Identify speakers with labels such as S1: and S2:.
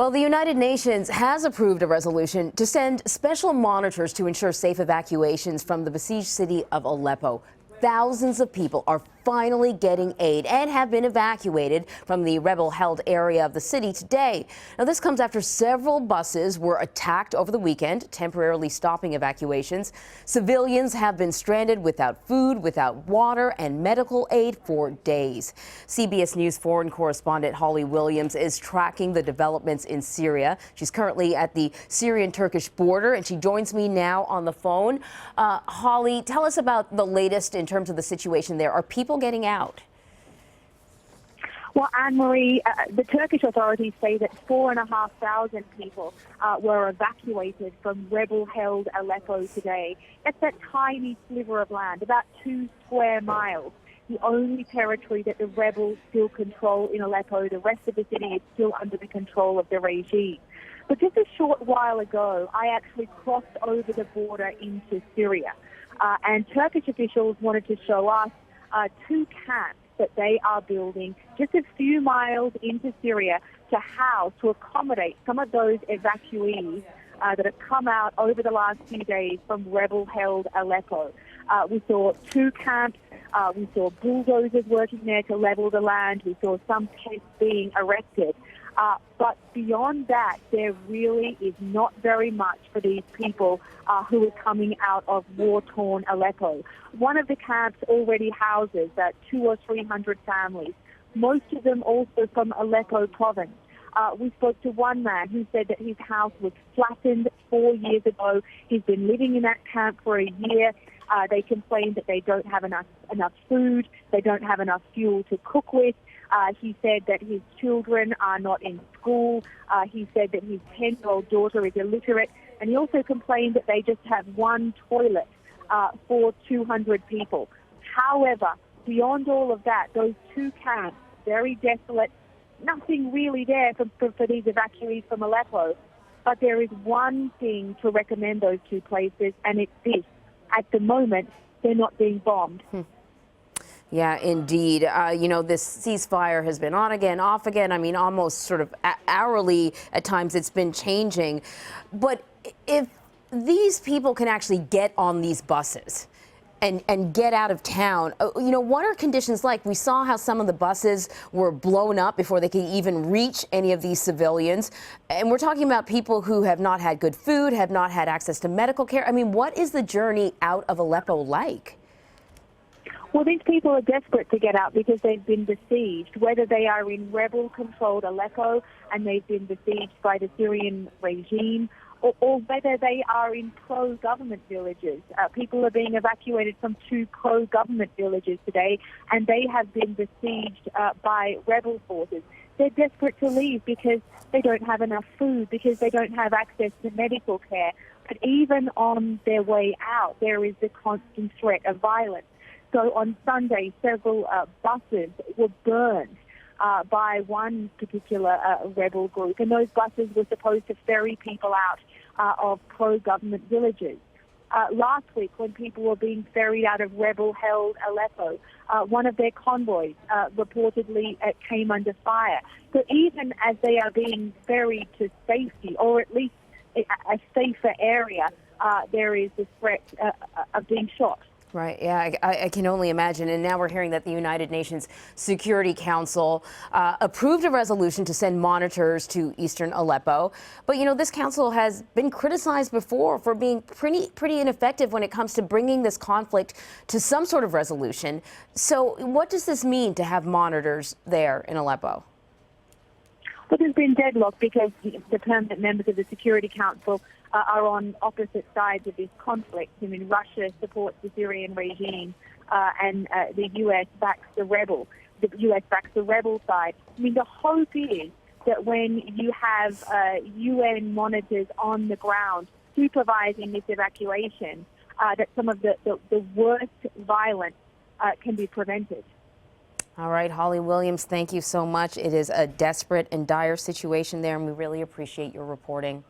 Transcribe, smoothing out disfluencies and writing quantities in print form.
S1: Well, the United Nations has approved a resolution to send special monitors to ensure safe evacuations from the besieged city of Aleppo. Thousands of people are finally getting aid and have been evacuated from the rebel-held area of the city today. Now, this comes after several buses were attacked over the weekend, temporarily stopping evacuations. Civilians have been stranded without food, without water, and medical aid for days. CBS News foreign correspondent Holly Williams is tracking the developments in Syria. She's currently at the Syrian-Turkish border, and she joins me now on the phone. Holly, tell us about the latest in terms of the situation there. Are people getting out?
S2: Well, Anne-Marie, the Turkish authorities say that 4,500 people were evacuated from rebel-held Aleppo today. That's that tiny sliver of land, about 2 square miles, the only territory that the rebels still control in Aleppo. The rest of the city is still under the control of the regime. But just a short while ago, I actually crossed over the border into Syria. And Turkish officials wanted to show us 2 camps that they are building just a few miles into Syria to accommodate some of those evacuees that have come out over the last few days from rebel-held Aleppo. We saw 2 camps. We saw bulldozers working there to level the land. We saw some tents being erected. But beyond that, there really is not very much for these people who are coming out of war-torn Aleppo. One of the camps already houses 200 or 300 families, most of them also from Aleppo province. We spoke to one man who said that his house was flattened 4 years ago. He's been living in that camp for a year. They complain that they don't have enough food, they don't have enough fuel to cook with. He said that his children are not in school. He said that his 10-year-old daughter is illiterate. And he also complained that they just have 1 toilet for 200 people. However, beyond all of that, those 2 camps, very desolate, nothing really there for these evacuees from Aleppo. But there is one thing to recommend those 2 places, and it's this. At the moment, they're not being bombed.
S1: Yeah, indeed. This ceasefire has been on again, off again. I mean, almost sort of hourly at times it's been changing. But if these people can actually get on these buses and get out of town, what are conditions like? We saw how some of the buses were blown up before they could even reach any of these civilians. And we're talking about people who have not had good food, have not had access to medical care. I mean, what is the journey out of Aleppo like?
S2: Well, these people are desperate to get out because they've been besieged, whether they are in rebel-controlled Aleppo and they've been besieged by the Syrian regime, or whether they are in pro-government villages. People are being evacuated from 2 pro-government villages today, and they have been besieged by rebel forces. They're desperate to leave because they don't have enough food, because they don't have access to medical care. But even on their way out, there is the constant threat of violence. So on Sunday, several buses were burned by one particular rebel group, and those buses were supposed to ferry people out of pro-government villages. Last week, when people were being ferried out of rebel-held Aleppo, one of their convoys reportedly came under fire. So even as they are being ferried to safety, or at least a safer area, there is the threat of being shot.
S1: Right. Yeah, I can only imagine. And now we're hearing that the United Nations Security Council approved a resolution to send monitors to eastern Aleppo. But, this council has been criticized before for being pretty ineffective when it comes to bringing this conflict to some sort of resolution. So what does this mean to have monitors there in Aleppo?
S2: Well, there's been deadlock because the permanent members of the Security Council are on opposite sides of this conflict. I mean, Russia supports the Syrian regime and the U.S. backs the rebel. The U.S. backs the rebel side. I mean, the hope is that when you have UN monitors on the ground supervising this evacuation, that some of the worst violence can be prevented.
S1: All right, Holly Williams, thank you so much. It is a desperate and dire situation there, and we really appreciate your reporting.